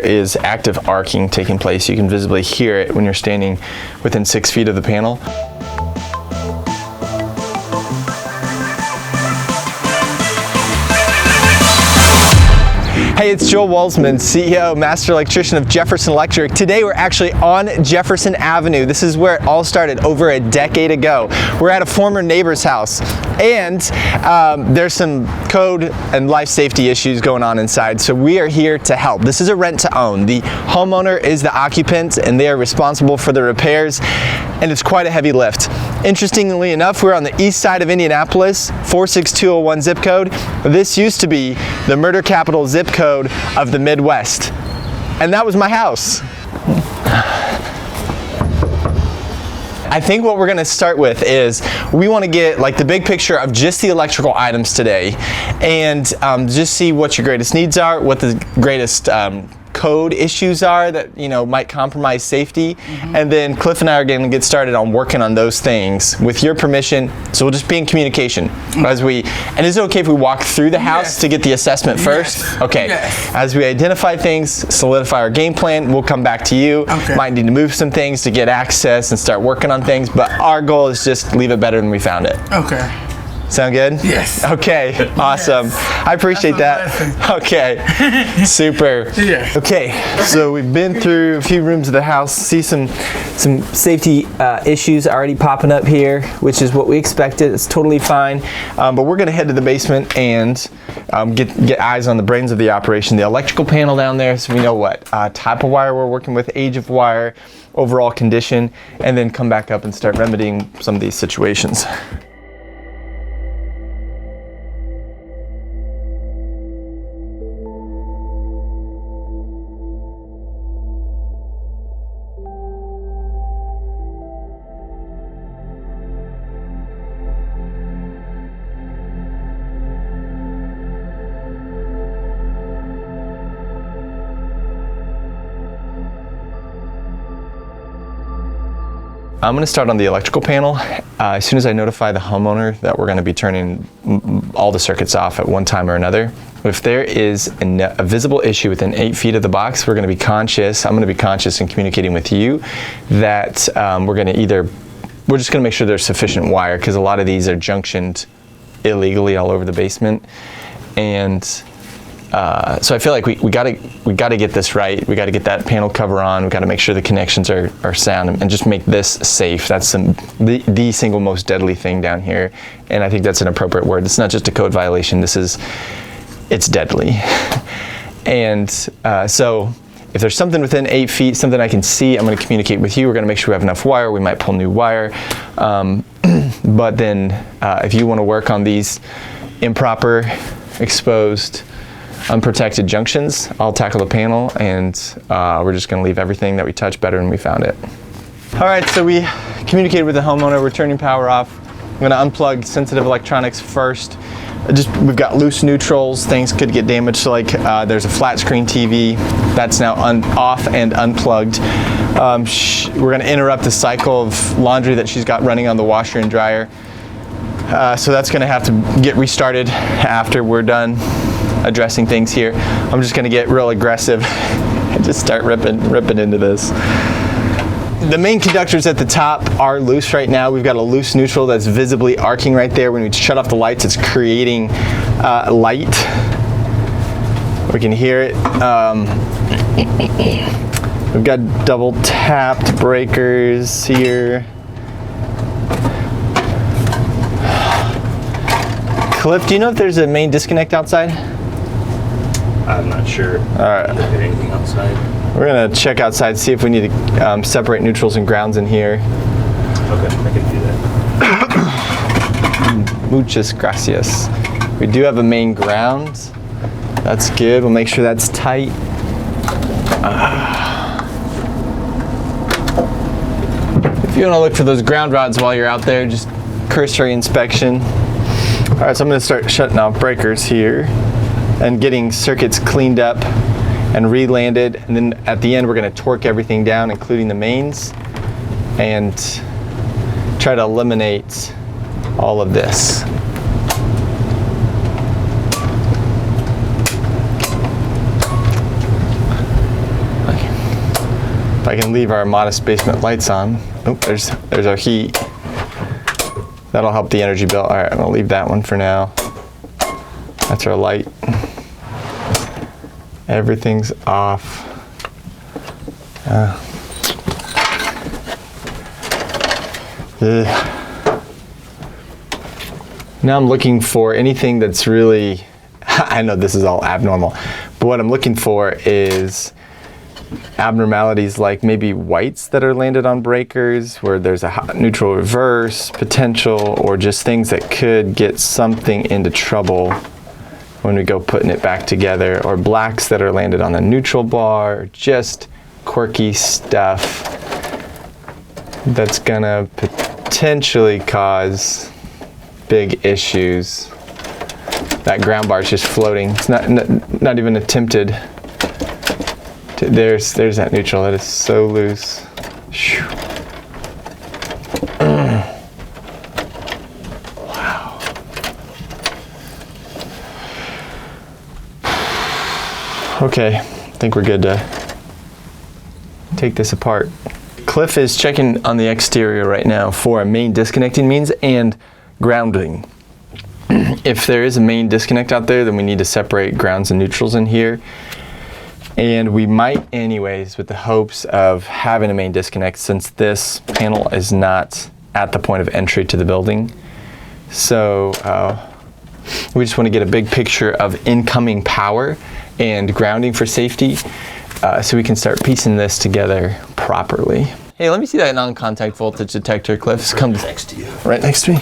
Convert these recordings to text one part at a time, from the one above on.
is active arcing taking place. You can visibly hear it when you're standing within 6 feet of the panel. Hey, it's Joel Walsman, CEO, Master Electrician of Jefferson Electric. Today we're actually on Jefferson Avenue. This is where it all started over a decade ago. We're at a former neighbor's house, and there's some code and life safety issues going on inside, so we are here to help. This is a rent to own. The homeowner is the occupant, and they are responsible for the repairs, and it's quite a heavy lift. Interestingly enough, we're on the east side of Indianapolis, 46201 zip code. This used to be the murder capital zip code of the Midwest. And that was my house. I think what we're gonna start with is we wanna get like the big picture of just the electrical items today and just see what your greatest needs are, what the greatest code issues are that might compromise safety, and then Cliff and I are going to get started on working on those things with your permission. So we'll just be in communication and is it okay if we walk through the house to get the assessment first? Okay. As we identify things, solidify our game plan, we'll come back to you. Might need to move some things to get access and start working on things, but our goal is just leave it better than we found it. Sound good? Yes. Okay, awesome. I appreciate that. Okay, super. Okay, so we've been through a few rooms of the house, see some safety issues already popping up here, which is what we expected. It's totally fine, but we're gonna head to the basement and get eyes on the brains of the operation. The electrical panel down there, so we know what type of wire we're working with, age of wire, overall condition, and then come back up and start remedying some of these situations. I'm going to start on the electrical panel. As soon as I notify the homeowner that we're going to be turning all the circuits off at one time or another, if there is a visible issue within 8 feet of the box, we're going to be conscious. I'm going to be conscious in communicating with you that we're just going to make sure there's sufficient wire, because a lot of these are junctioned illegally all over the basement, and so I feel like we got to get this right. We got to get that panel cover on. We got to make sure the connections are sound and just make this safe. That's the single most deadly thing down here, and I think that's an appropriate word. It's not just a code violation. It's deadly. And so if there's something within 8 feet, something I can see, I'm going to communicate with you. We're going to make sure we have enough wire. We might pull new wire, but then if you want to work on these improper, exposed, unprotected junctions, I'll tackle the panel, and we're just going to leave everything that we touch better than we found it. All right, so we communicated with the homeowner. We're turning power off. I'm going to unplug sensitive electronics first. We've got loose neutrals. Things could get damaged. So like there's a flat screen TV that's now off and unplugged. We're going to interrupt the cycle of laundry that she's got running on the washer and dryer. So that's going to have to get restarted after we're done addressing things here. I'm just going to get real aggressive and just start ripping into this. The main conductors at the top are loose right now. We've got a loose neutral that's visibly arcing right there. When we shut off the lights, it's creating light. We can hear it. We've got double tapped breakers here. Cliff, do you know if there's a main disconnect outside? I'm not sure. All right. Anything outside? We're gonna check outside, see if we need to separate neutrals and grounds in here. Okay, I can do that. Muchas gracias. We do have a main ground. That's good. We'll make sure that's tight. If you want to look for those ground rods while you're out there, just cursory inspection. All right, so I'm going to start shutting off breakers here and getting circuits cleaned up and re-landed, and then at the end we're going to torque everything down, including the mains, and try to eliminate all of this. I can leave our modest basement lights on. Oh, there's our heat. That'll help the energy bill. All right, I'm gonna leave that one for now. That's our light. Everything's off. Now I'm looking for anything that's really, I know this is all abnormal, but what I'm looking for is abnormalities like maybe whites that are landed on breakers where there's a hot neutral reverse potential, or just things that could get something into trouble when we go putting it back together, or blacks that are landed on a neutral bar, or just quirky stuff that's gonna potentially cause big issues. That ground bar is just floating. It's not even attempted. There's that neutral. That is so loose. Whew. Wow. Okay, I think we're good to take this apart. Cliff is checking on the exterior right now for a main disconnecting means and grounding. If there is a main disconnect out there, then we need to separate grounds and neutrals in here. And we might anyways, with the hopes of having a main disconnect, since this panel is not at the point of entry to the building. So we just want to get a big picture of incoming power and grounding for safety, so we can start piecing this together properly. Hey, let me see that non-contact voltage detector, Cliff. Come Next to you. right next to me.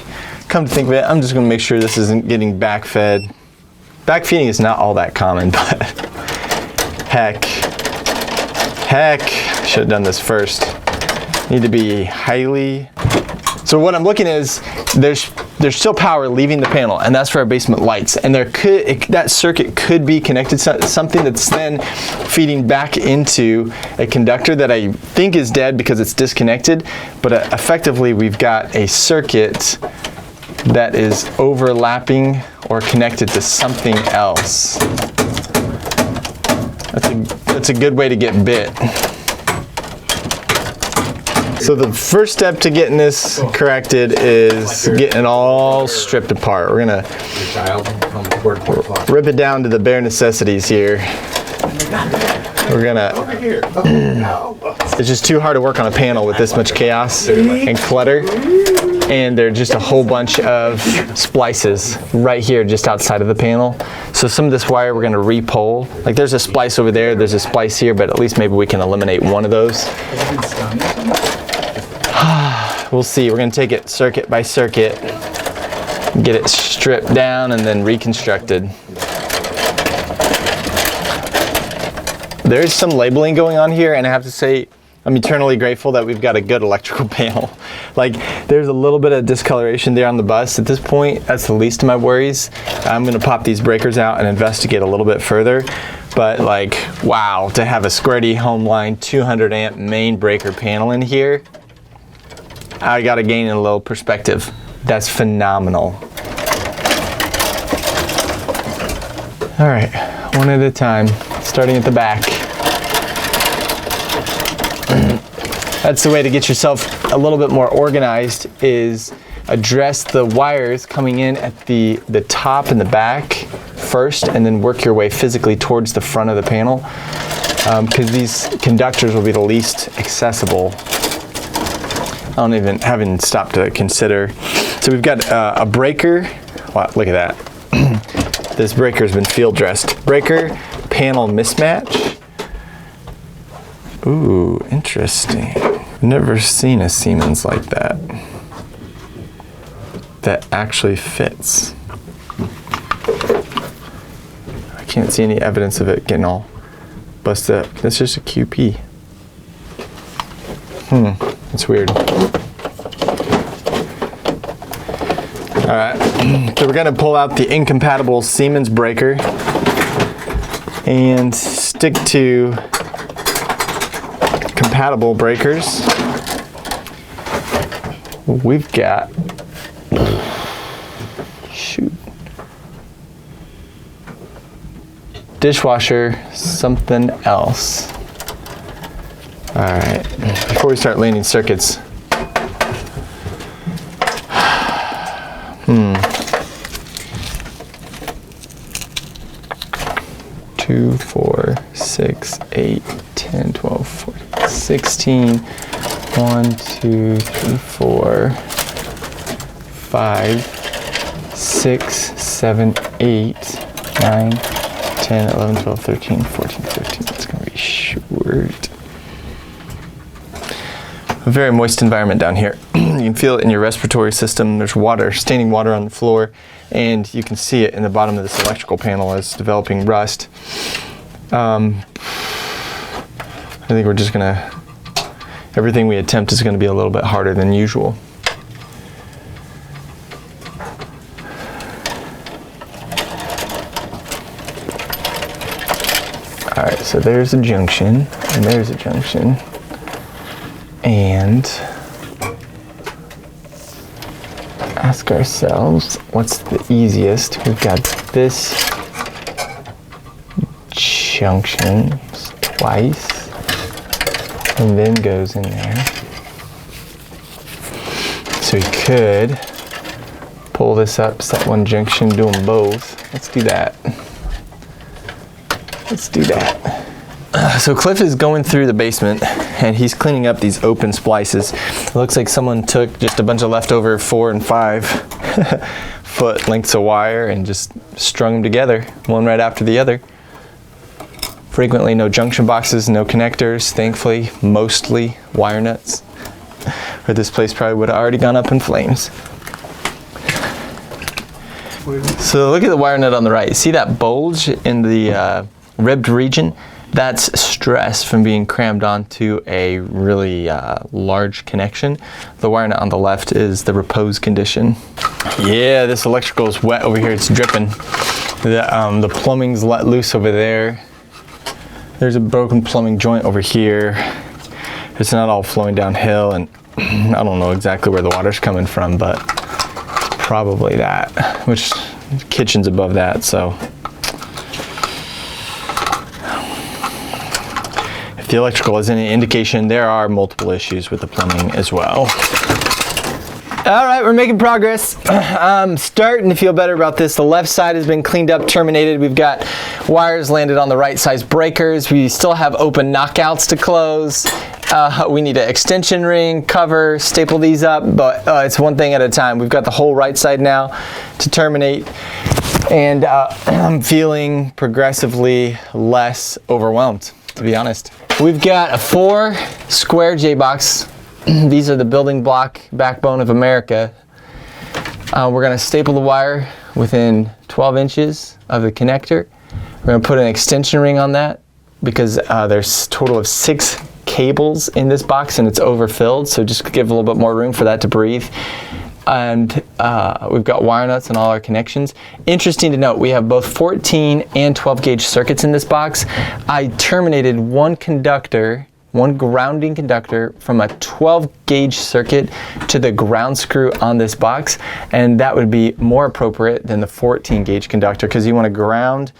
Come to think of it, I'm just going to make sure this isn't getting backfed. Backfeeding is not all that common, but heck, should have done this first. Need to be highly. So what I'm looking at is there's still power leaving the panel, and that's for our basement lights. And that circuit could be connected to something that's then feeding back into a conductor that I think is dead because it's disconnected. But effectively, we've got a circuit that is overlapping or connected to something else. That's a good way to get bit. So the first step to getting this corrected is getting it all stripped apart. We're gonna rip it down to the bare necessities here. We're gonna, it's just too hard to work on a panel with this much chaos and clutter. And there are just a whole bunch of splices right here just outside of the panel. So some of this wire we're gonna re-pole. Like there's a splice over there, there's a splice here, but at least maybe we can eliminate one of those. We'll see, we're gonna take it circuit by circuit, get it stripped down and then reconstructed. There's some labeling going on here, and I have to say, I'm eternally grateful that we've got a good electrical panel. Like, there's a little bit of discoloration there on the bus. At this point, that's the least of my worries. I'm gonna pop these breakers out and investigate a little bit further. But like, wow, to have a Square D home line 200 amp main breaker panel in here, I gotta gain a little perspective. That's phenomenal. All right, one at a time, starting at the back. That's the way to get yourself a little bit more organized, is address the wires coming in at the top and the back first, and then work your way physically towards the front of the panel, because these conductors will be the least accessible. I don't even haven't stopped to consider. So we've got a breaker. Wow, look at that. This breaker's been field dressed. Breaker panel mismatch. Ooh, interesting. Never seen a Siemens like that. That actually fits. I can't see any evidence of it getting all busted up. That's just a QP. That's weird. All right, so we're gonna pull out the incompatible Siemens breaker and stick to compatible breakers. We've got, shoot, dishwasher, something else. All right, before we start landing circuits, 2, 4, 6, 8, 10, 12, 14, 16, 1, 2, 3, 4, 5, 6, 7, 8, 9, 10, 11, 12, 13, 14, 15. It's gonna be short. A very moist environment down here. You can feel it in your respiratory system. There's water, standing water on the floor, and you can see it in the bottom of this electrical panel as developing rust. I think we're just gonna, everything we attempt is gonna be a little bit harder than usual. All right, so there's a junction, and there's a junction. And ask ourselves, what's the easiest? We've got this junction twice, and then goes in there. So we could pull this up, set one junction, do them both. Let's do that. Let's do that. So Cliff is going through the basement and he's cleaning up these open splices. It looks like someone took just a bunch of leftover 4 and 5 foot lengths of wire and just strung them together, one right after the other. Frequently no junction boxes, no connectors, thankfully, mostly wire nuts. Or this place probably would have already gone up in flames. So look at the wire nut on the right. See that bulge in the ribbed region? That's stress from being crammed onto a really large connection. The wire nut on the left is the repose condition. Yeah, this electrical is wet over here. It's dripping. The plumbing's let loose over there. There's a broken plumbing joint over here. It's not all flowing downhill, and I don't know exactly where the water's coming from, but it's probably that, which the kitchen's above that, so. If the electrical is any indication, there are multiple issues with the plumbing as well. All right, we're making progress. I'm starting to feel better about this. The left side has been cleaned up, terminated. We've got wires landed on the right size breakers. We still have open knockouts to close. We need an extension ring, cover, staple these up, but it's one thing at a time. We've got the whole right side now to terminate, and I'm feeling progressively less overwhelmed, to be honest. We've got a 4 square J-box. These are the building block backbone of America. We're gonna staple the wire within 12 inches of the connector. We're gonna put an extension ring on that because there's a total of 6 cables in this box and it's overfilled, so just give a little bit more room for that to breathe. And we've got wire nuts on all our connections. Interesting to note, we have both 14 and 12 gauge circuits in this box. I terminated one conductor, one grounding conductor from a 12 gauge circuit to the ground screw on this box, and that would be more appropriate than the 14 gauge conductor because you want to ground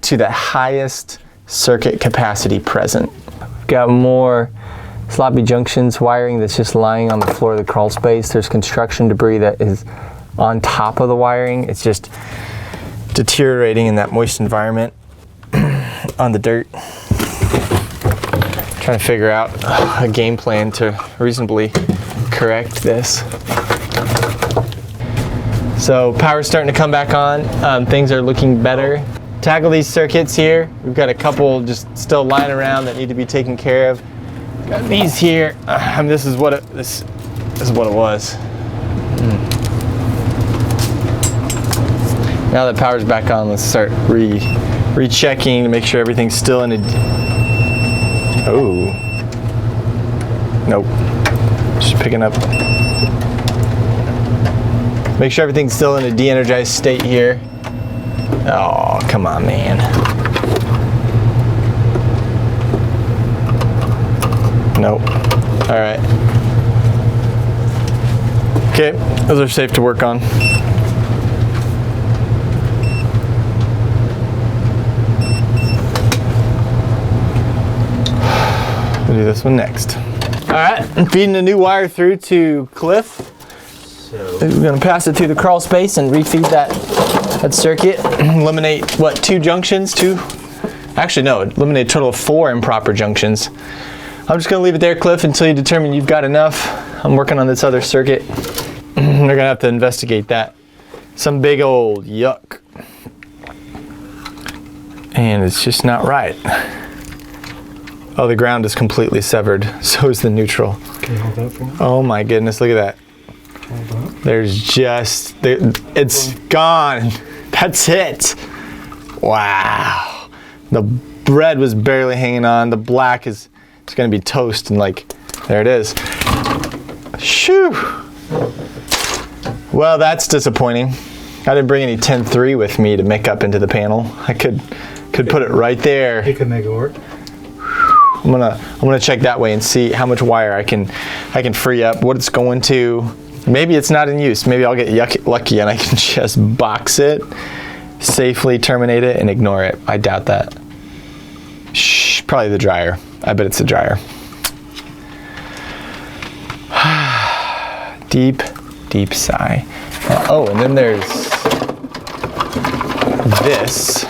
to the highest circuit capacity present. We've got more sloppy junctions wiring that's just lying on the floor of the crawl space. There's construction debris that is on top of the wiring. It's just deteriorating in that moist environment on the dirt. Trying to figure out a game plan to reasonably correct this. So power's starting to come back on. Things are looking better. Tackle these circuits here. We've got a couple just still lying around that need to be taken care of. Got these here. This is what it was. Now that power's back on, let's start rechecking to make sure everything's still in a. Oh. Nope. Just picking up. Make sure everything's still in a de-energized state here. Oh, come on, man. Nope. All right. Okay, those are safe to work on. We'll do this one next. All right, I'm feeding a new wire through to Cliff. So We're gonna pass it through the crawl space and refeed that circuit. Eliminate, what, 2 junctions? Actually, no, eliminate a total of 4 improper junctions. I'm just gonna leave it there, Cliff, until you determine you've got enough. I'm working on this other circuit. We're gonna have to investigate that. Some big old yuck. And it's just not right. Oh, the ground is completely severed. So is the neutral. can you hold that for me? Oh my goodness, look at that. Hold on. There's just, it's gone. That's it. Wow. The bread was barely hanging on. The black is, it's gonna be toast and like, there it is. Shoo. Well, that's disappointing. I didn't bring any 10-3 with me to make up into the panel. I could put it right there. You can make it work. I'm gonna check that way and see how much wire I can free up, what it's going to. Maybe it's not in use. Maybe I'll get lucky and I can just box it, safely terminate it, and ignore it. I doubt that. Shh, probably the dryer. I bet it's the dryer. Deep, deep sigh. Oh, and then there's this.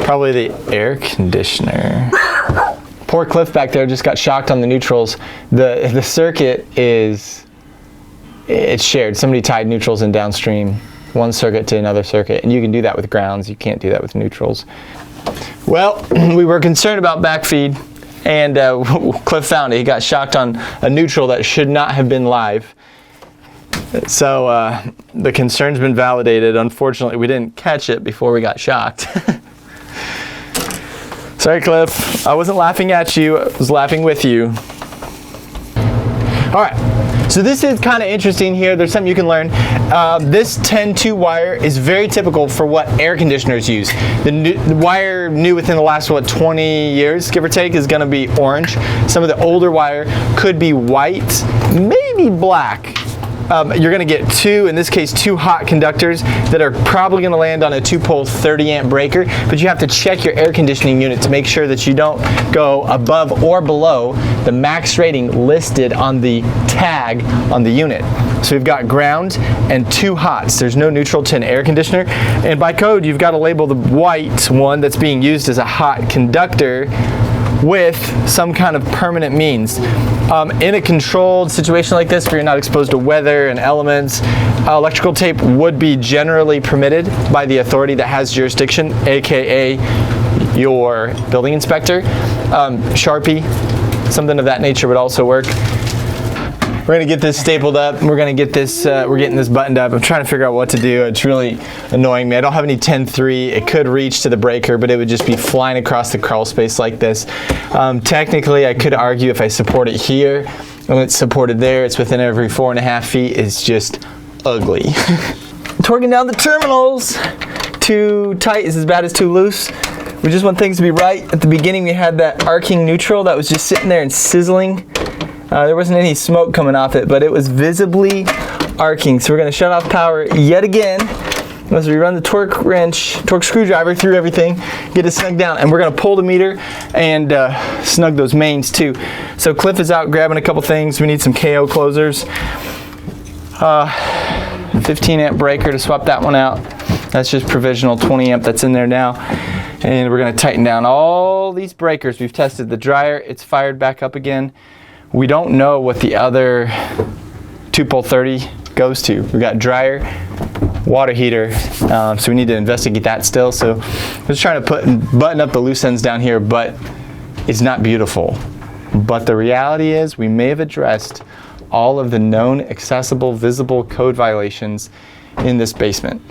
Probably the air conditioner. Poor Cliff back there just got shocked on the neutrals. The circuit it's shared. Somebody tied neutrals in downstream, one circuit to another circuit, and you can do that with grounds. You can't do that with neutrals. Well, we were concerned about backfeed, and Cliff found it. He got shocked on a neutral that should not have been live. So the concern's been validated. Unfortunately, we didn't catch it before we got shocked. Sorry, Cliff. I wasn't laughing at you. I was laughing with you. All right. So this is kind of interesting here. There's something you can learn. This 10-2 wire is very typical for what air conditioners use. The wire new within the last, 20 years, give or take, is going to be orange. Some of the older wire could be white, maybe black. You're going to get in this case, two hot conductors that are probably going to land on a 2-pole 30 amp breaker, but you have to check your air conditioning unit to make sure that you don't go above or below the max rating listed on the tag on the unit. So we've got ground and 2 hots. There's no neutral to an air conditioner. And by code, you've got to label the white one that's being used as a hot conductor with some kind of permanent means. In a controlled situation like this where you're not exposed to weather and elements, electrical tape would be generally permitted by the authority that has jurisdiction, aka your building inspector. Sharpie, something of that nature would also work. We're gonna get this stapled up. We're gonna get this, we're getting this buttoned up. I'm trying to figure out what to do. It's really annoying me. I don't have any 10-3. It could reach to the breaker, but it would just be flying across the crawl space like this. Technically, I could argue if I support it here and it's supported there, it's within every 4.5 feet, it's just ugly. Torquing down the terminals. Too tight is as bad as too loose. We just want things to be right. At the beginning, we had that arcing neutral that was just sitting there and sizzling. There wasn't any smoke coming off it, but it was visibly arcing. So we're going to shut off power yet again as we run the torque screwdriver through everything, get it snugged down, and we're going to pull the meter and snug those mains too. So Cliff is out grabbing a couple things. We need some KO closers. 15 amp breaker to swap that one out. That's just provisional 20 amp that's in there now. And we're going to tighten down all these breakers. We've tested the dryer. It's fired back up again. We don't know what the other 2-pole 30 goes to. We've got dryer, water heater, so we need to investigate that still. So I'm just trying to button up the loose ends down here, but it's not beautiful. But the reality is we may have addressed all of the known, accessible, visible code violations in this basement.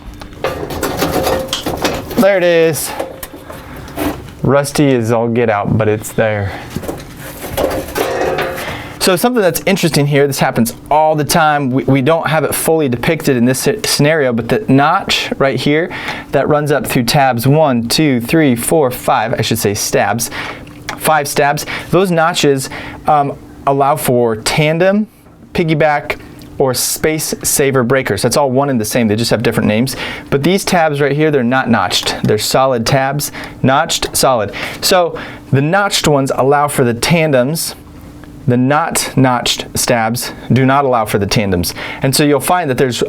There it is. Rusty is all get out, but it's there. So something that's interesting here, this happens all the time. We don't have it fully depicted in this scenario, but the notch right here that runs up through tabs 1, 2, 3, 4, 5, I should say stabs, 5 stabs. Those notches allow for tandem, piggyback, or space saver breakers. That's all one and the same. They just have different names. But these tabs right here, they're not notched. They're solid tabs, notched, solid. So the notched ones allow for the tandems. The not notched stabs do not allow for the tandems. And so you'll find that there's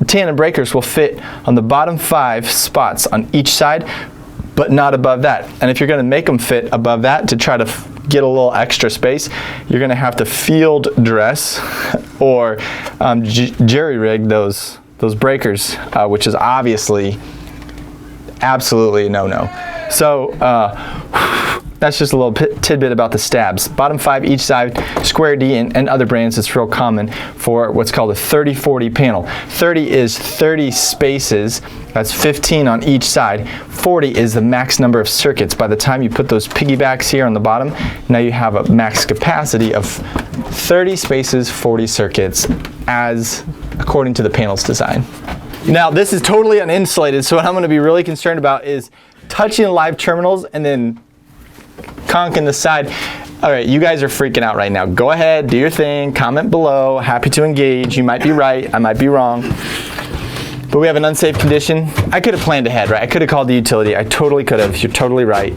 tandem breakers will fit on the bottom 5 spots on each side, but not above that. And if you're going to make them fit above that to try to get a little extra space, you're going to have to field dress or jerry rig those breakers, which is obviously absolutely a no-no. So that's just a little tidbit about the stabs. Bottom 5 each side, Square D and other brands, it's real common for what's called a 30-40 panel. 30 is 30 spaces, that's 15 on each side. 40 is the max number of circuits. By the time you put those piggybacks here on the bottom, now you have a max capacity of 30 spaces, 40 circuits, as according to the panel's design. Now this is totally uninsulated, so what I'm going to be really concerned about is touching the live terminals and then conking the side. All right, you guys are freaking out right now. Go ahead, do your thing, comment below. Happy to engage. You might be right, I might be wrong. But we have an unsafe condition. I could have planned ahead, right? I could have called the utility. I totally could have. You're totally right.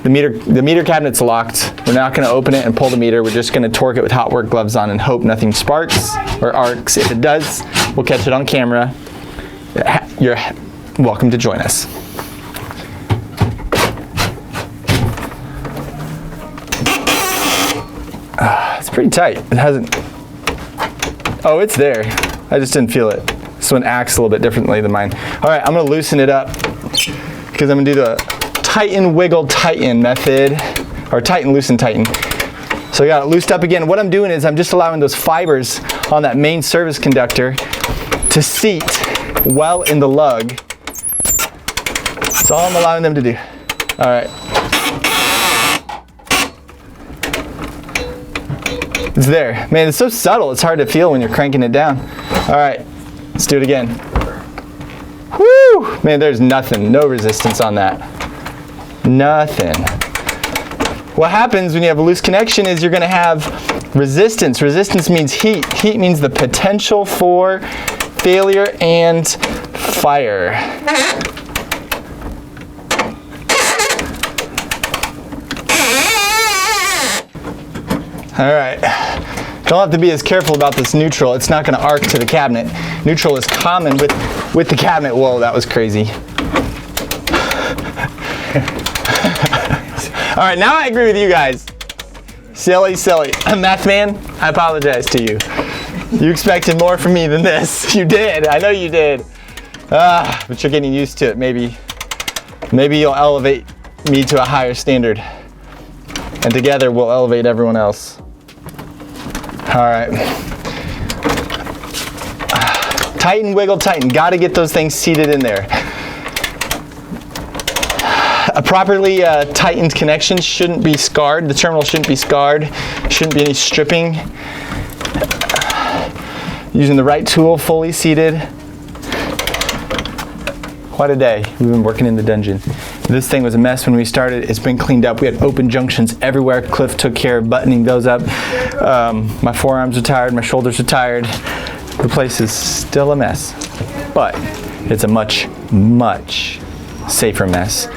The meter cabinet's locked. We're not going to open it and pull the meter. We're just going to torque it with hot work gloves on and hope nothing sparks or arcs. If it does, we'll catch it on camera. You're welcome to join us. It's pretty tight. It hasn't. Oh, it's there. I just didn't feel it. This one acts a little bit differently than mine. All right, I'm going to loosen it up because I'm going to do the tighten, wiggle, tighten method, or tighten, loosen, tighten. So I got it loosed up again. What I'm doing is I'm just allowing those fibers on that main service conductor to seat well in the lug. That's all I'm allowing them to do. All right. It's there. Man, it's so subtle, it's hard to feel when you're cranking it down. All right, let's do it again. Woo! Man, there's nothing, no resistance on that. Nothing. What happens when you have a loose connection is you're going to have resistance. Resistance means heat. Heat means the potential for failure and fire. All right, don't have to be as careful about this neutral. It's not going to arc to the cabinet. Neutral is common with the cabinet. Whoa, that was crazy. All right, now I agree with you guys. Silly, silly. Math man, I apologize to you. You expected more from me than this. You did, I know you did. But you're getting used to it. Maybe you'll elevate me to a higher standard. And together we'll elevate everyone else. All right. Tighten, wiggle, tighten. Got to get those things seated in there. A properly tightened connection shouldn't be scarred. The terminal shouldn't be scarred. Shouldn't be any stripping. Using the right tool, fully seated. What a day. We've been working in the dungeon. This thing was a mess when we started. It's been cleaned up. We had open junctions everywhere. Cliff took care of buttoning those up. My forearms are tired. My shoulders are tired. The place is still a mess. But it's a much, much safer mess